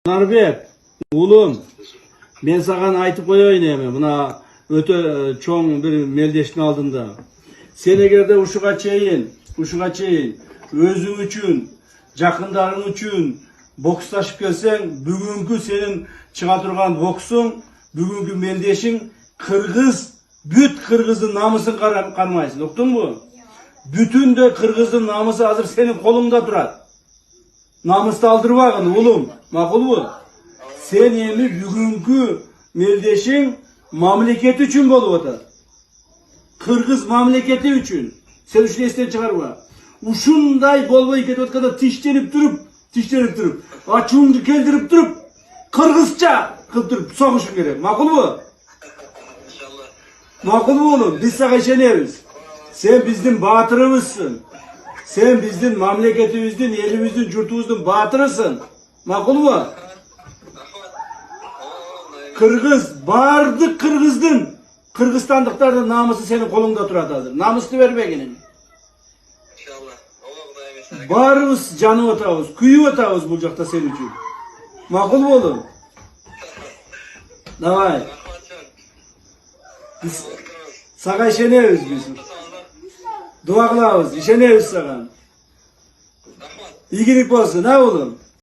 Narbek, oğlum, ben sana aytıp koyayım buna öte çoğun bir meldeşin aldığında. Seni gerde uşuğa çeyin, özün üçün, jakındarın üçün, bokslaşıp gelsen, bugünkü senin çığa turgan boksun, bugünkü meldeşin Kırgız, büt Kırgız'ın namusunu karmaysın, oktun mu? Bütün de Kırgız'ın namusu hazır senin kolunda durar. Namusda aldırıp bakın oğlum, makul bu. Sen emi bugünkü meldeşin mamleketi üçün bolup otar. Kırgız mamleketi üçün. Sen üçün esten çıkar bu. Uşunday bolboy ketip otkada tişlenip durup, açığını keldirip durup, Kırgızça kılıp durup soğuşun gerek. Makul bu? İnşallah. Makul bu oğlum, biz sana işeniyoruz. Sen bizim batırımızsın. Sen bizim mamleketimizin, elimizin, yurtumuzun batırısın. Makul mu? Kırgız, bağırdık Kırgız'dın. Kırgızstanlıkların namusu senin kolunda durat hazır. Namusunu verme gene. İnşallah. Bağırımız canı otağız, kuyu otağız bulacakta senin için. Makul mu oğlum? Davay. Biz sana işeniyoruz biz. Dua kılavuz, işeniyoruz sana. İyilik olsun ha oğlum.